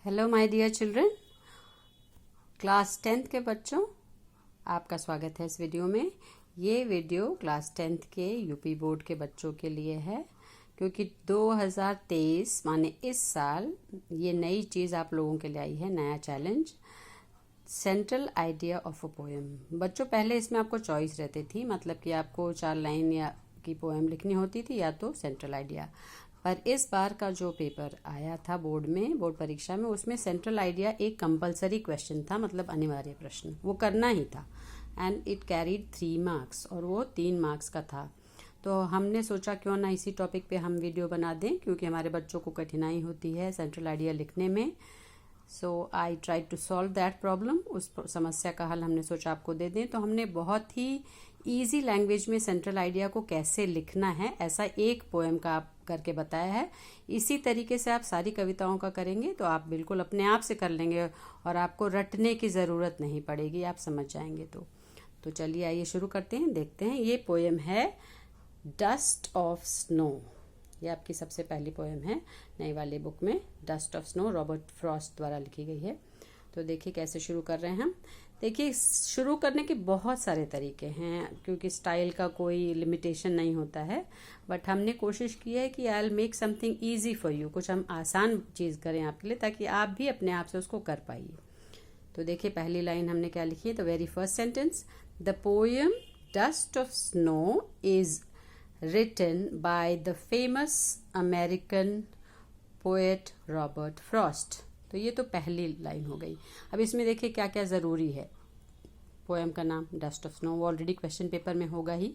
Hello my dear children, class 10th के बच्चों, आपका स्वागत है इस वीडियो में। ये वीडियो क्लास 10th के यूपी बोर्ड के बच्चों के लिए है, क्योंकि 2023 माने इस साल ये नई चीज़ आप लोगों के लिए आई है, नया challenge, central idea of a poem. बच्चों, पहले इसमें आपको चॉइस रहती थी, मतलब कि आपको 4 लाइन या की पोएम लिखनी होती थी या तो सेंट्रल आइडिया। पर इस बार का जो पेपर आया था बोर्ड में, बोर्ड परीक्षा में, उसमें सेंट्रल आइडिया एक कंपलसरी क्वेश्चन था, मतलब अनिवार्य प्रश्न, वो करना ही था। एंड इट कैरीड 3 मार्क्स, और वो 3 मार्क्स का था। तो हमने सोचा क्यों ना इसी टॉपिक पे हम वीडियो बना दें, क्योंकि हमारे बच्चों को कठिनाई होती है सेंट्रल आइडिया लिखने में। So I try to solve that problem. उस समस्या का हल हमने सोचा आपको दे दें। तो हमने बहुत ही ईजी लैंग्वेज में सेंट्रल आइडिया को कैसे लिखना है, ऐसा एक पोएम का आप करके बताया है। इसी तरीके से आप सारी कविताओं का करेंगे तो आप बिल्कुल अपने आप से कर लेंगे और आपको रटने की ज़रूरत नहीं पड़ेगी, आप समझ जाएंगे। तो चलिए आइए शुरू करते हैं, देखते हैं। ये पोएम है डस्ट ऑफ स्नो। ये आपकी सबसे पहली पोएम है नई वाली बुक में, dust of snow, Robert Frost द्वारा लिखी गई है। तो देखिए कैसे शुरू कर रहे हैं हम। देखिए, शुरू करने के बहुत सारे तरीके हैं, क्योंकि स्टाइल का कोई लिमिटेशन नहीं होता है। बट हमने कोशिश की है कि I will make something easy for you, कुछ हम आसान चीज़ करें आपके लिए, ताकि आप भी अपने आप से उसको कर पाइए। तो देखिए पहली लाइन हमने क्या लिखी है। The very first sentence, the poem Dust of Snow is written by the famous American poet Robert Frost। तो ये तो पहली लाइन हो गई। अब इसमें देखिए क्या क्या ज़रूरी है। पोएम का नाम डस्ट ऑफ स्नो, वो ऑलरेडी क्वेश्चन पेपर में होगा ही,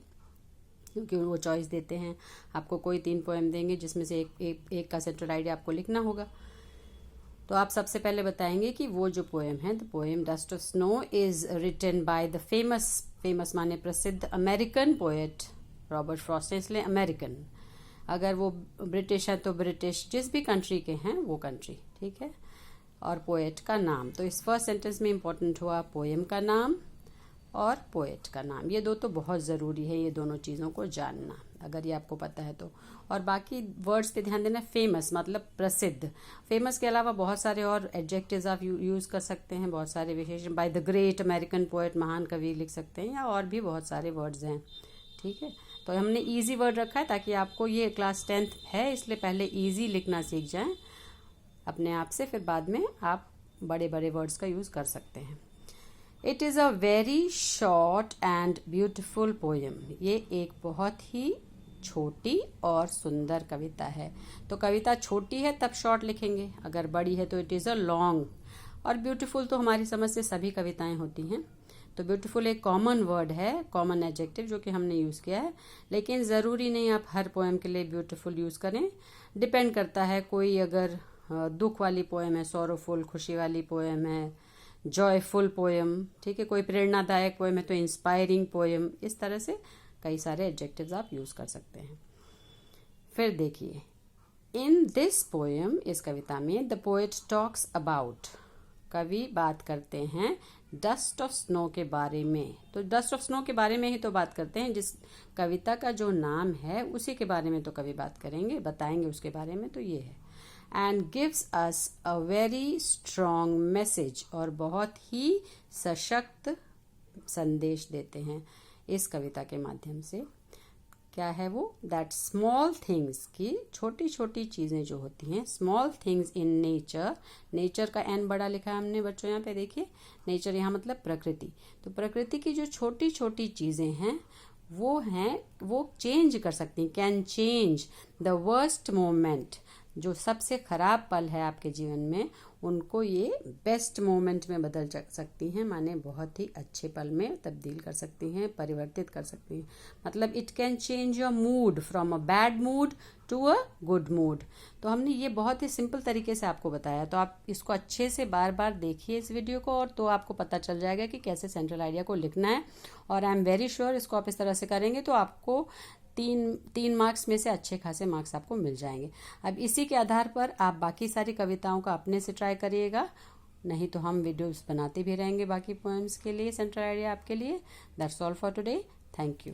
क्योंकि वो चॉइस देते हैं आपको। कोई 3 पोएम देंगे जिसमें से एक का सेंट्रल आइडिया आपको लिखना होगा। तो आप सबसे पहले बताएंगे कि वो जो पोएम है, the poem Dust of Snow is written by the famous माने प्रसिद्ध अमेरिकन पोएट रॉबर्ट फ्रॉस्ट है, इसलिए अमेरिकन। अगर वो ब्रिटिश है तो ब्रिटिश, जिस भी कंट्री के हैं वो कंट्री, ठीक है। और पोएट का नाम, तो इस फर्स्ट सेंटेंस में इंपॉर्टेंट हुआ पोएम का नाम और पोएट का नाम। ये दो तो बहुत ज़रूरी है, ये दोनों चीज़ों को जानना, अगर ये आपको पता है तो। और बाकी वर्ड्स पे ध्यान देना। फेमस मतलब प्रसिद्ध। फेमस के अलावा बहुत सारे और एडजेक्टिव्स आप यूज़ कर सकते हैं, बहुत सारे विशेषण। By the great American poet, महान कवि लिख सकते हैं, या और भी बहुत सारे वर्ड्स हैं, ठीक है। तो हमने इजी वर्ड रखा है ताकि आपको, ये क्लास 10th है इसलिए पहले इजी लिखना सीख जाएं अपने आप से, फिर बाद में आप बड़े बड़े वर्ड्स का यूज़ कर सकते हैं। It is a very short and beautiful poem. ये एक बहुत ही छोटी और सुंदर कविता है। तो कविता छोटी है तब शॉर्ट लिखेंगे, अगर बड़ी है तो इट इज़ अ लॉन्ग। और ब्यूटीफुल तो हमारी समझ से सभी कविताएं होती हैं। तो ब्यूटीफुल एक कॉमन वर्ड है, कॉमन एडजेक्टिव जो कि हमने यूज़ किया है, लेकिन ज़रूरी नहीं आप हर पोएम के लिए ब्यूटीफुल यूज़ करें। डिपेंड करता है, कोई अगर दुख वाली पोएम है, सॉरोफुल खुशी वाली पोएम है, जॉयफुल पोएम, ठीक है, कोई प्रेरणादायक पोएम है तो इंस्पायरिंग पोएम, इस तरह से कई सारे एडजेक्टिव्स आप यूज़ कर सकते हैं। फिर देखिए, इन दिस पोएम, इस कविता में, द पोएट टॉक्स अबाउट, कवि बात करते हैं डस्ट ऑफ स्नो के बारे में। तो डस्ट ऑफ स्नो के बारे में ही तो बात करते हैं, जिस कविता का जो नाम है उसी के बारे में तो कवि बात करेंगे, बताएंगे उसके बारे में। तो ये है, and gives us a very strong message, और बहुत ही सशक्त संदेश देते हैं इस कविता के माध्यम से। क्या है वो? दैट स्मॉल थिंग्स, की छोटी छोटी चीज़ें जो होती हैं, small things in nature, nature का एन बड़ा लिखा है हमने बच्चों यहाँ पे, देखिए नेचर यहाँ मतलब प्रकृति। तो प्रकृति की जो छोटी छोटी चीज़ें हैं वो चेंज कर सकती हैं, can change the worst moment. जो सबसे ख़राब पल है आपके जीवन में, उनको ये बेस्ट मोमेंट में बदल सकती हैं, माने बहुत ही अच्छे पल में तब्दील कर सकती हैं, परिवर्तित कर सकती हैं। मतलब it can change your mood from a bad mood to a good mood. तो हमने ये बहुत ही सिंपल तरीके से आपको बताया। तो आप इसको अच्छे से बार बार देखिए इस वीडियो को, और तो आपको पता चल जाएगा कि कैसे सेंट्रल आइडिया को लिखना है। और आई एम वेरी श्योर इसको आप इस तरह से करेंगे तो आपको 3 मार्क्स में से अच्छे खासे मार्क्स आपको मिल जाएंगे। अब इसी के आधार पर आप बाकी सारी कविताओं का अपने से ट्राई करिएगा, नहीं तो हम वीडियोस बनाते भी रहेंगे बाकी पोएम्स के लिए, सेंट्रल आइडिया आपके लिए। That's all for today. Thank you.